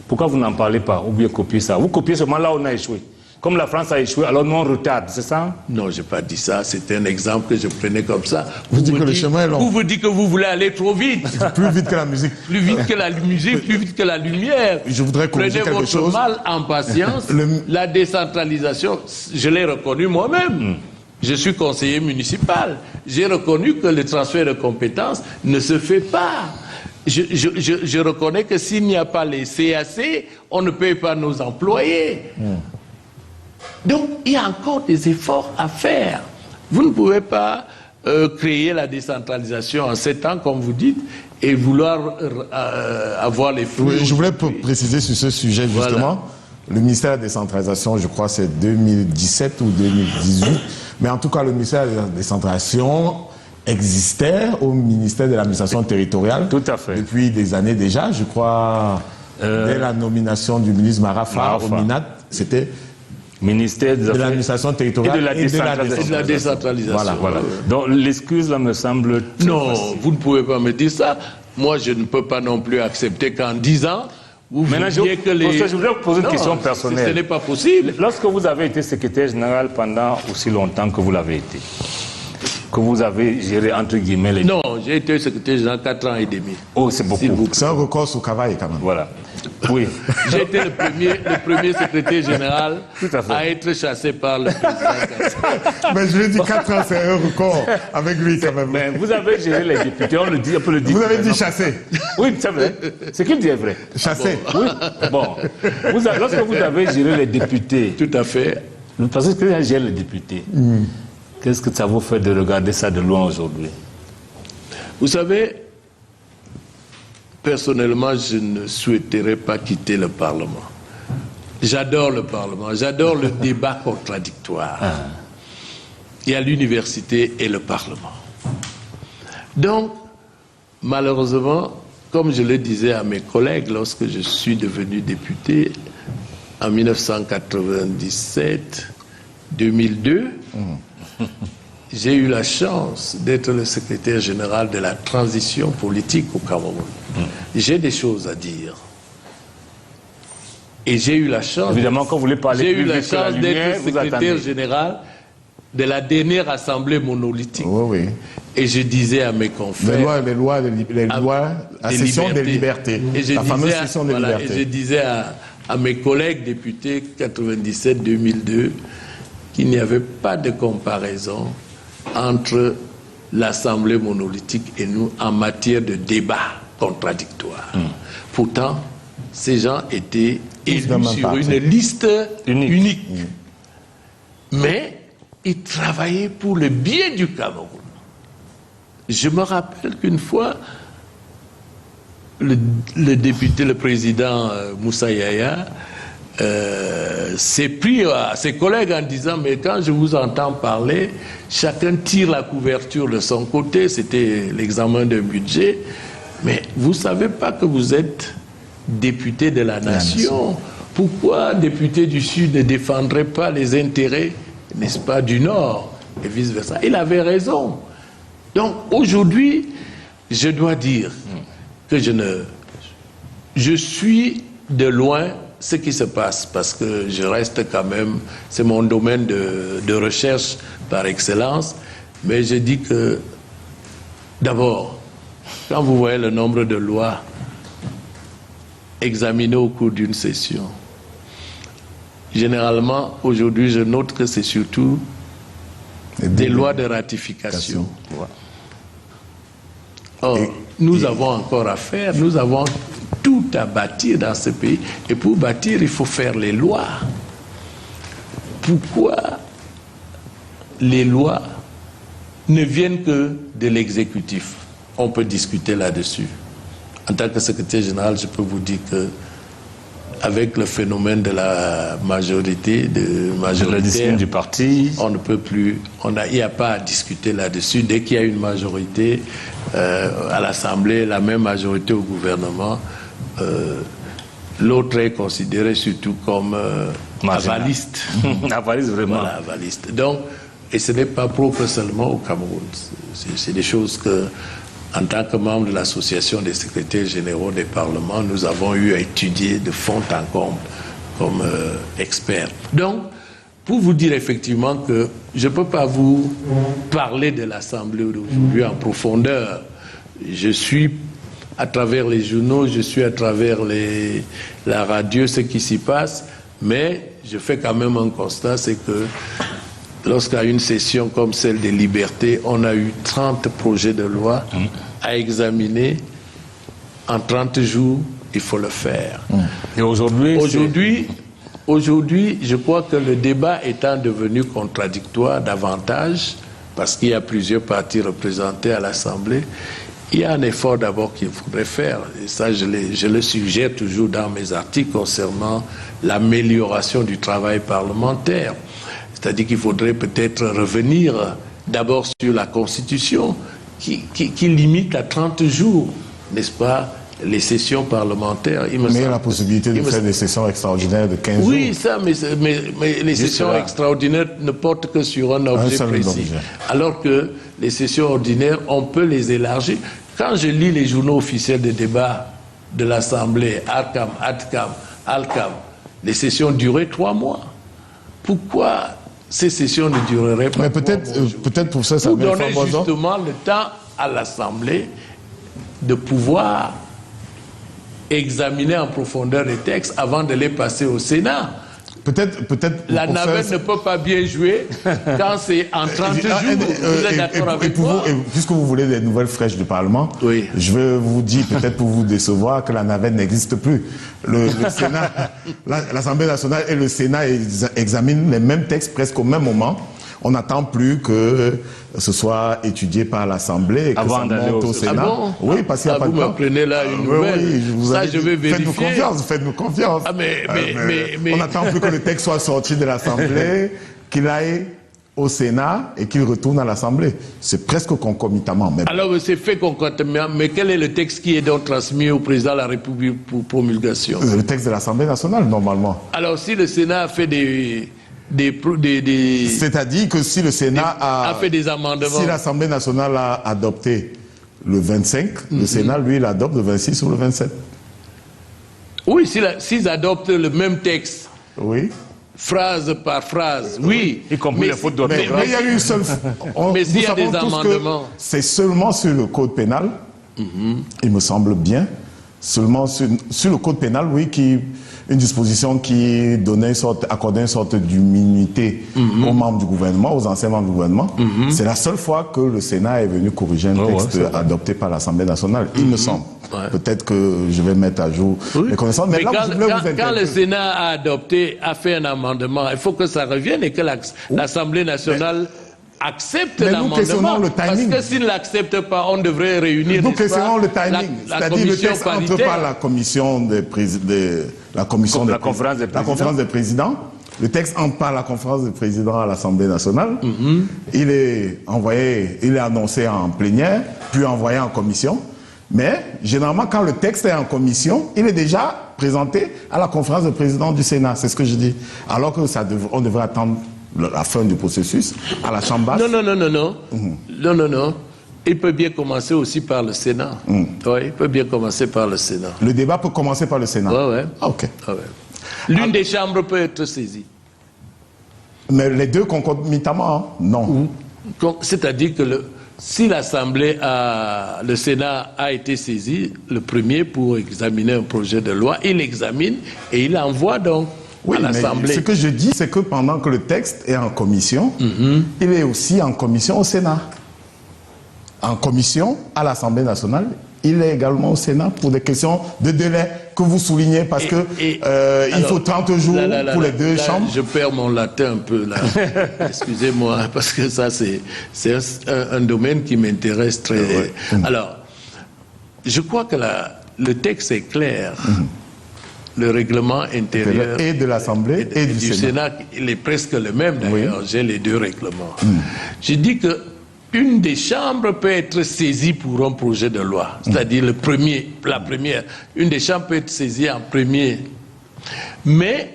Pourquoi vous n'en parlez pas? Ou bien copier ça? Vous copiez seulement là où on a échoué. Comme la France a échoué, alors nous on retarde, c'est ça? Non, je n'ai pas dit ça. C'était un exemple que je prenais comme ça. Vous dites que le chemin est long. Vous dites que vous voulez aller trop vite. Plus vite que la musique. Plus vite que la musique, plus vite que la lumière. Je voudrais corriger quelque chose. Prenez votre mal en patience. La décentralisation, je l'ai reconnu moi-même. Je suis conseiller municipal. J'ai reconnu que le transfert de compétences ne se fait pas. Je reconnais que s'il n'y a pas les CAC, on ne paye pas nos employés. Donc, il y a encore des efforts à faire. Vous ne pouvez pas créer la décentralisation en 7 ans, comme vous dites, et vouloir avoir les fruits. Oui, je voulais préciser sur ce sujet, justement. Voilà. Le ministère de la décentralisation, je crois, c'est 2017 ou 2018. Mais en tout cas, le ministère de la décentralisation existait au ministère de l'administration territoriale. Tout à fait. Depuis des années déjà, je crois, dès la nomination du ministre Marafa au MINAT, c'était ministère de l'administration territoriale et de la décentralisation. Voilà. Donc l'excuse là me semble non, facile. Vous ne pouvez pas me dire ça. Moi, je ne peux pas non plus accepter qu'en 10 ans, vous vouliez que les... Je voudrais vous poser une question personnelle. Ce n'est pas possible. Lorsque vous avez été secrétaire général pendant aussi longtemps que vous l'avez été, que vous avez géré entre guillemets les... Non, j'ai été secrétaire général 4 ans et demi. Oh, c'est beaucoup. C'est un record sous Cavaille quand même. Voilà. Oui. J'ai été le premier secrétaire général à être chassé par le président. Mais je lui ai dit 4 ans, c'est un record avec lui quand même. Mais vous avez géré les députés, on peut le dire. Vous avez dit chassé. Oui, c'est vrai. Ce qu'il dit est vrai. Chassé. Oui. Bon. Lorsque vous avez géré les députés. Tout à fait. Parce que quand gère les députés, qu'est-ce que ça vous fait de regarder ça de loin aujourd'hui? Vous savez, personnellement, je ne souhaiterais pas quitter le Parlement. J'adore le Parlement, j'adore le débat contradictoire. Il y a l'université et le Parlement. Donc, malheureusement, comme je le disais à mes collègues lorsque je suis devenu député en 1997-2002, j'ai eu la chance d'être le secrétaire général de la transition politique au Cameroun. J'ai des choses à dire. Et j'ai eu la chance... Évidemment, quand vous voulez parler plus vite que la lumière, d'être secrétaire général de la dernière assemblée monolithique. Oui, oui. Et je disais à mes confrères... Les lois, la session des libertés. La fameuse session des libertés. Et je disais à mes collègues députés 97-2002 qu'il n'y avait pas de comparaison entre l'Assemblée monolithique et nous en matière de débat contradictoire. Pourtant, ces gens étaient élus sur une liste unique. Mais ils travaillaient pour le bien du Cameroun. Je me rappelle qu'une fois, le député, le président Moussa Yaya, s'est pris à ses collègues en disant « Mais quand je vous entends parler, chacun tire la couverture de son côté. » C'était l'examen d'un budget. Mais vous ne savez pas que vous êtes député de la nation. Pourquoi député du Sud ne défendrait pas les intérêts, n'est-ce pas, du Nord et vice-versa? Il avait raison. Donc aujourd'hui, je dois dire que je suis de loin ce qui se passe, parce que je reste quand même, c'est mon domaine de recherche par excellence, mais je dis que, d'abord, quand vous voyez le nombre de lois examinées au cours d'une session, généralement, aujourd'hui, je note que c'est surtout des lois de ratification. Or, nous avons encore à faire, nous avons tout à bâtir dans ce pays. Et pour bâtir, il faut faire les lois. Pourquoi les lois ne viennent que de l'exécutif? On peut discuter là-dessus. En tant que secrétaire général, je peux vous dire que avec le phénomène de la majorité, la discipline du parti, on ne peut plus, il n'y a pas à discuter là-dessus. Dès qu'il y a une majorité à l'Assemblée, la même majorité au gouvernement, l'autre est considéré surtout comme avaliste. Avaliste, vraiment. Voilà, avaliste. Donc, et ce n'est pas propre seulement au Cameroun. C'est des choses que, en tant que membre de l'association des secrétaires généraux des parlements, nous avons eu à étudier de fond en comble comme experts. Donc, pour vous dire effectivement que je ne peux pas vous parler de l'Assemblée d'aujourd'hui en profondeur. Je suis à travers les journaux, je suis à travers la radio, ce qui s'y passe, mais je fais quand même un constat, c'est que lorsqu'à une session comme celle des libertés, on a eu 30 projets de loi à examiner en 30 jours, il faut le faire. Et aujourd'hui, je crois que le débat étant devenu contradictoire davantage, parce qu'il y a plusieurs partis représentés à l'Assemblée, il y a un effort d'abord qu'il faudrait faire. Et ça, je le suggère toujours dans mes articles concernant l'amélioration du travail parlementaire. C'est-à-dire qu'il faudrait peut-être revenir d'abord sur la Constitution qui limite à 30 jours, n'est-ce pas, les sessions parlementaires. Mais il y a la possibilité de faire des sessions extraordinaires de 15 jours. Oui, ça, mais les sessions extraordinaires ne portent que sur un objet précis. Alors que les sessions ordinaires, on peut les élargir. Quand je lis les journaux officiels de débat de l'Assemblée, ARCAM, ADCAM, ALCAM, les sessions duraient 3 mois. Pourquoi ces sessions ne dureraient pas? Mais peut-être pour ça, ça pour donner justement le temps à l'Assemblée de pouvoir examiner en profondeur les textes avant de les passer au Sénat. Peut-être la navette ne peut pas bien jouer quand c'est en 30 jours. Vous êtes d'accord avec moi? Puisque vous voulez des nouvelles fraîches du Parlement, oui. Je vais vous dire, peut-être pour vous décevoir, que la navette n'existe plus. Le Sénat, l'Assemblée nationale et le Sénat examinent les mêmes textes presque au même moment. On n'attend plus que ce soit étudié par l'Assemblée et que ça monte au Sénat. Ah bon? Oui, parce qu'il n'y a pas de temps. Vous m'apprenez là une nouvelle. Oui, ça, je vais vérifier. Faites-nous confiance. Ah, mais on n'attend plus que le texte soit sorti de l'Assemblée, qu'il aille au Sénat et qu'il retourne à l'Assemblée. C'est presque concomitamment. Même. Alors, c'est fait concomitamment, mais quel est le texte qui est donc transmis au président de la République pour promulgation? Le texte de l'Assemblée nationale, normalement. Alors, si le Sénat a fait c'est-à-dire que si le Sénat a fait des amendements. Si l'Assemblée nationale a adopté le 25, le Sénat, lui, il adopte le 26 ou le 27. Oui, s'ils adoptent le même texte. Oui. Phrase par phrase, oui. Y compris les fautes d'orthographe. Mais il y a eu une seule... Mais s'il y a des amendements... C'est seulement sur le code pénal, il me semble bien, seulement sur le code pénal, oui, une disposition qui accordait une sorte d'immunité aux membres du gouvernement, aux anciens membres du gouvernement. C'est la seule fois que le Sénat est venu corriger un texte adopté par l'Assemblée nationale, il me semble. Ouais. Peut-être que je vais mettre à jour les connaissances. Mais là, quand le Sénat a fait un amendement, il faut que ça revienne et que l'Assemblée nationale accepte l'amendement. Parce que s'il ne l'accepte pas, on devrait réunir. Nous questionnons le timing. C'est-à-dire le texte entre par la commission la conférence des présidents. Le texte entre par la conférence des présidents à l'Assemblée nationale. Il est annoncé en plénière, puis envoyé en commission. Mais généralement, quand le texte est en commission, il est déjà présenté à la conférence des présidents du Sénat. C'est ce que je dis. Alors que on devrait attendre la fin du processus à la Chambre basse. Non. Il peut bien commencer aussi par le Sénat. Oui, il peut bien commencer par le Sénat. Le débat peut commencer par le Sénat. Oui. Ah, ok. L'une des chambres peut être saisie. Mais les deux concomitamment, non. C'est-à-dire que si le Sénat a été saisi, le premier pour examiner un projet de loi, il examine et il envoie donc à l'Assemblée. Ce que je dis, c'est que pendant que le texte est en commission, il est aussi en commission au Sénat. En commission à l'Assemblée nationale, il est également au Sénat pour des questions de délai que vous soulignez parce il faut 30 jours pour les deux chambres. Je perds mon latin un peu là. Excusez-moi, parce que ça c'est un domaine qui m'intéresse très. Alors, je crois que le texte est clair. Le règlement intérieur et de l'Assemblée et du Sénat, il est presque le même d'ailleurs. J'ai les deux règlements. J'ai dit que une des chambres peut être saisie pour un projet de loi, c'est-à-dire la première. Une des chambres peut être saisie en premier. Mais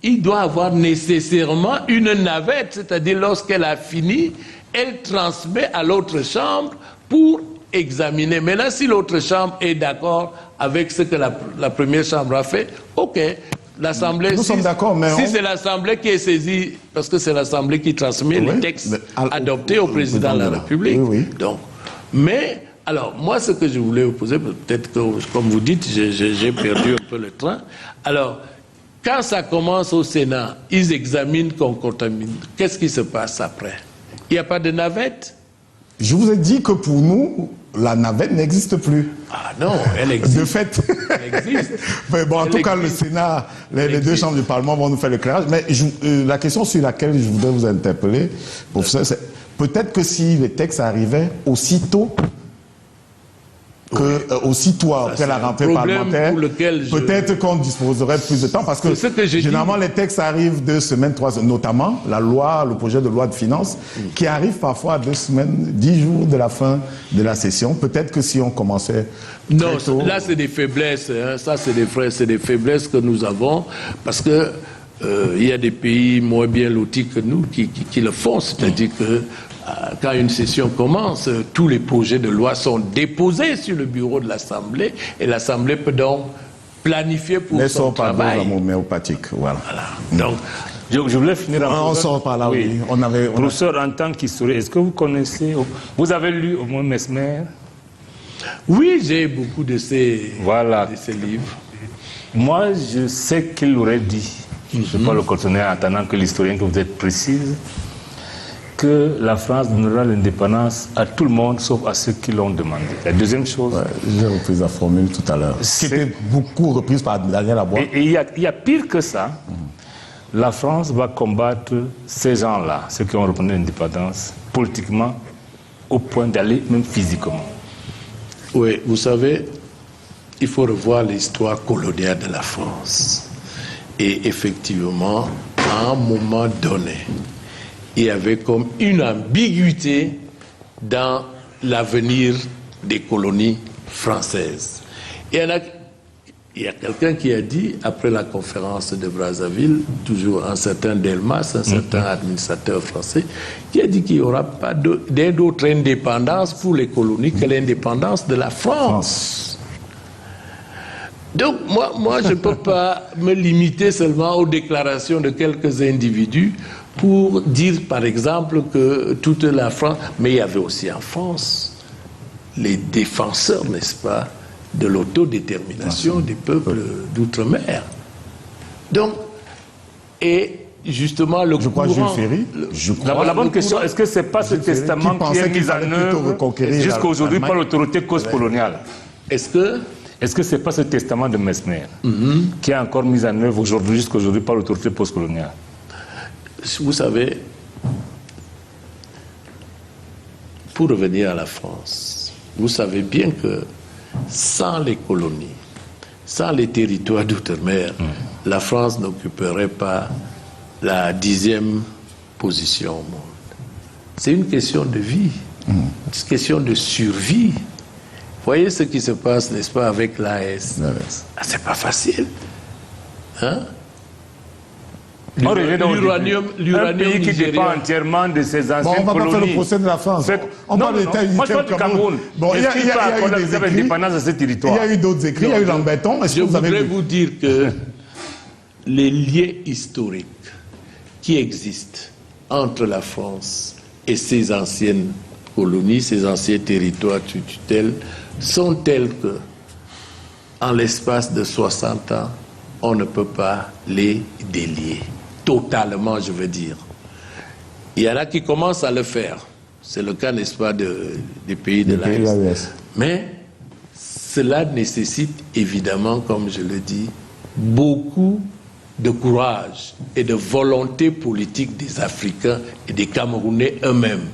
il doit avoir nécessairement une navette, c'est-à-dire lorsqu'elle a fini, elle transmet à l'autre chambre pour examiner. Maintenant, si l'autre chambre est d'accord avec ce que la première chambre a fait, ok. L'Assemblée, nous sommes d'accord, mais si c'est l'Assemblée qui est saisie, parce que c'est l'Assemblée qui transmet les textes adoptés au président de la République. Donc, mais, alors, moi, ce que je voulais vous poser, peut-être que, comme vous dites, j'ai perdu un peu le train. Alors, quand ça commence au Sénat, ils examinent qu'on contamine. Qu'est-ce qui se passe après? Il n'y a pas de navette? Je vous ai dit que pour nous, la navette n'existe plus. Ah non, elle existe. De fait. Elle existe. Mais bon, en tout cas, le Sénat, les deux chambres du Parlement vont nous faire l'éclairage. Mais la question sur laquelle je voudrais vous interpeller, professeur, c'est Peut-être que si les textes arrivaient aussitôt aussitôt après la rentrée parlementaire, peut-être qu'on disposerait de plus de temps, parce que généralement les textes arrivent 2 semaines, 3 semaines, notamment la loi, le projet de loi de finances, qui arrive parfois à 2 semaines, 10 jours de la fin de la session. Peut-être que si on commençait non, très tôt... là c'est des faiblesses, hein. Ça c'est des faiblesses que nous avons, parce que il y a des pays moins bien lotis que nous qui le font, c'est-à-dire que quand une session commence, tous les projets de loi sont déposés sur le bureau de l'Assemblée et l'Assemblée peut donc planifier pour son travail. Homéopathique, voilà. Donc, je voulais finir on sort par là, oui. Professeur, en tant qu'historien, est-ce que vous connaissez, vous avez lu au moins Mesmer? Oui, j'ai beaucoup de ces livres. Moi, je sais qu'il aurait dit, je ne sais pas le coordonner en attendant que l'historien que vous êtes précise, que la France donnera l'indépendance à tout le monde, sauf à ceux qui l'ont demandé. La deuxième chose... Ouais, j'ai repris la formule tout à l'heure. Qui était beaucoup reprise par Daniel Labois. Et il y a pire que ça. La France va combattre ces gens-là, ceux qui ont reconnu l'indépendance, politiquement, au point d'aller même physiquement. Oui, vous savez, il faut revoir l'histoire coloniale de la France. Et effectivement, à un moment donné, il y avait comme une ambiguïté dans l'avenir des colonies françaises. Il y a quelqu'un qui a dit, après la conférence de Brazzaville, toujours un certain Delmas, un certain administrateur français, qui a dit qu'il n'y aura pas d'autre indépendance pour les colonies que l'indépendance de la France. Donc moi je ne peux pas me limiter seulement aux déclarations de quelques individus pour dire, par exemple, que toute la France... Mais il y avait aussi en France les défenseurs, n'est-ce pas, de l'autodétermination des peuples d'outre-mer. Donc, et justement, le courant... Jules Ferry, la bonne question, est-ce que ce n'est pas ce testament qui est mis en œuvre jusqu'à aujourd'hui par l'autorité coloniale? Est-ce que ce n'est pas ce testament de Mesmer qui est encore mis en œuvre aujourd'hui, jusqu'à aujourd'hui par l'autorité postcoloniale? Vous savez, pour revenir à la France, vous savez bien que sans les colonies, sans les territoires d'outre-mer, la France n'occuperait pas la 10e position au monde. C'est une question de vie, une question de survie. Voyez ce qui se passe, n'est-ce pas, avec l'AS. C'est pas facile. Hein? L'uranium qui dépend entièrement de ses anciennes colonies. On va pas faire le procès de la France. On parle de l'État unitaire du Cameroun. Bon, il y a eu des écrits. Il y a eu d'autres écrits. Il y a eu Lamberton. Je voudrais vous dire que les liens historiques qui existent entre la France et ses anciennes colonies, ses anciens territoires sous tutelle, sont tels que, en l'espace de 60 ans, on ne peut pas les délier. Totalement, je veux dire. Il y en a qui commencent à le faire. C'est le cas, n'est-ce pas, des pays de l'AS. Mais cela nécessite évidemment, comme je le dis, beaucoup de courage et de volonté politique des Africains et des Camerounais eux-mêmes.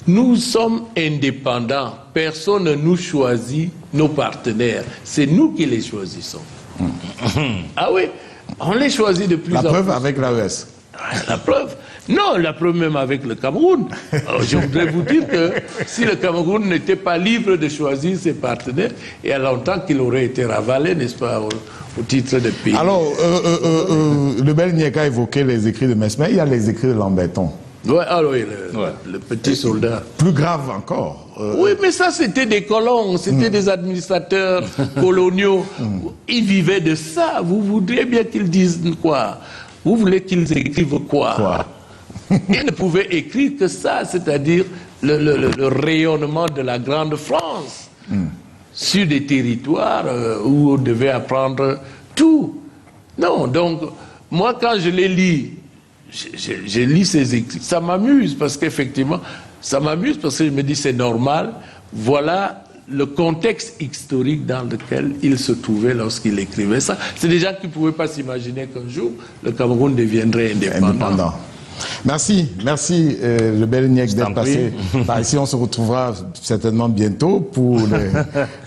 Nous sommes indépendants. Personne ne nous choisit nos partenaires. C'est nous qui les choisissons. Ah oui, on les choisit de plus en plus. La preuve avec l'AES. La preuve. Non, la preuve même avec le Cameroun. Alors, je voudrais vous dire que si le Cameroun n'était pas libre de choisir ses partenaires, il y a longtemps qu'il aurait été ravalé, n'est-ce pas, au titre de pays. Alors, le bel Nieka a évoqué les écrits de Mesmer, il y a les écrits de Lamberton. Ouais, alors oui, le petit soldat. Plus grave encore. Oui, mais ça, c'était des colons, c'était des administrateurs coloniaux. Ils vivaient de ça. Vous voudriez bien qu'ils disent quoi? Vous voulez qu'ils écrivent quoi? Ils ne pouvaient écrire que ça, c'est-à-dire le rayonnement de la grande France sur des territoires où on devait apprendre tout. Non, donc, moi, quand je les lis, je lis ces écrits, ça m'amuse parce qu'effectivement, ça m'amuse parce que je me dis c'est normal, voilà le contexte historique dans lequel il se trouvait lorsqu'il écrivait ça. C'est des gens qui ne pouvaient pas s'imaginer qu'un jour le Cameroun deviendrait indépendant. Merci, le bel Niek d'être passé par ici. On se retrouvera certainement bientôt pour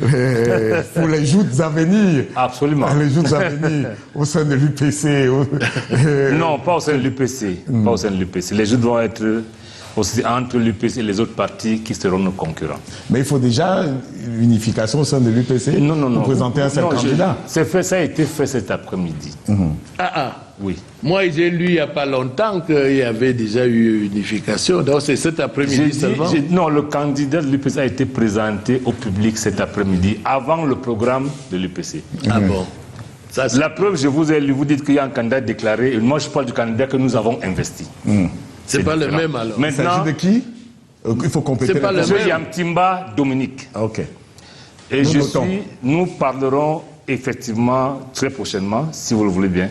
les joutes à venir. Absolument. Les joutes à venir au sein de l'UPC. Non, pas au sein de l'UPC. Pas au sein de l'UPC. Les joutes vont être aussi entre l'UPC et les autres partis qui seront nos concurrents. Mais il faut déjà une unification au sein de l'UPC pour présenter un seul candidat. Ça a été fait cet après-midi. Oui. Moi, j'ai lu il n'y a pas longtemps qu'il y avait déjà eu unification. Donc c'est cet après-midi seulement. Non, le candidat de l'UPC a été présenté au public cet après-midi, avant le programme de l'UPC. Ah bon. La preuve, je vous ai lu, vous dites qu'il y a un candidat déclaré, et moi je parle du candidat que nous avons investi. C'est pas le même alors. Il s'agit de qui? Il faut compléter. C'est pas le même. Yamtimba Dominique. Ok. Et nous parlerons effectivement très prochainement, si vous le voulez bien,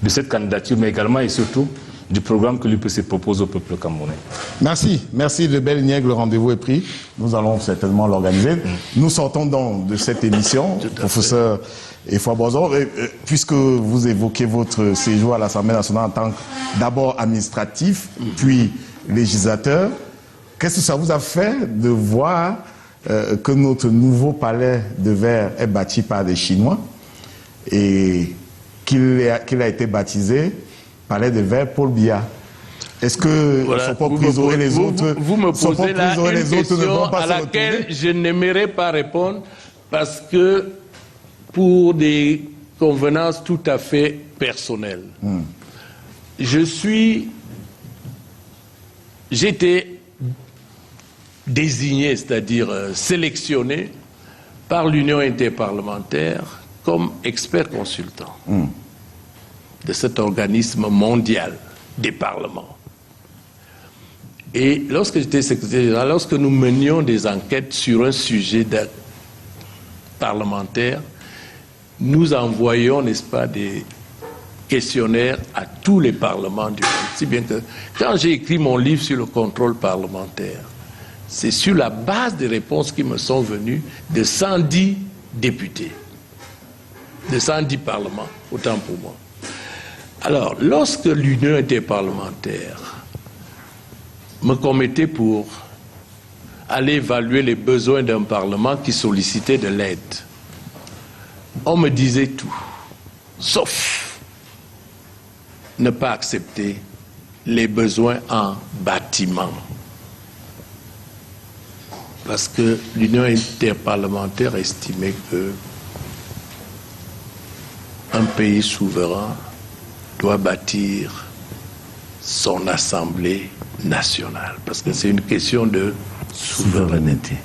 de cette candidature, mais également et surtout du programme que l'UPC propose au peuple camerounais. Merci le bel Niek, le rendez-vous est pris. Nous allons certainement l'organiser. Nous sortons donc de cette émission, professeur Effoua Boison, puisque vous évoquez votre séjour à l'Assemblée nationale en tant d'abord administratif, puis législateur. Qu'est-ce que ça vous a fait de voir que notre nouveau palais de verre est bâti par des Chinois et qu'il a été baptisé Palais de verre Paul Biya? Est-ce que voilà, ne faut pas priser les autres? Vous me posez là une question à laquelle je n'aimerais pas répondre parce que pour des convenances tout à fait personnelles. J'ai été désigné, c'est-à-dire sélectionné par l'Union interparlementaire comme expert consultant de cet organisme mondial des parlements. Et lorsque j'étais secrétaire général, lorsque nous menions des enquêtes sur un sujet parlementaire, nous envoyions, n'est-ce pas, des questionnaires à tous les parlements du monde. Si bien que quand j'ai écrit mon livre sur le contrôle parlementaire, c'est sur la base des réponses qui me sont venues de 110 députés, de 110 parlements, autant pour moi. Alors, lorsque l'Union interparlementaire me commettait pour aller évaluer les besoins d'un parlement qui sollicitait de l'aide, on me disait tout, sauf ne pas accepter les besoins en bâtiment. Parce que l'Union interparlementaire estimait que un pays souverain doit bâtir son assemblée nationale. Parce que c'est une question de souveraineté.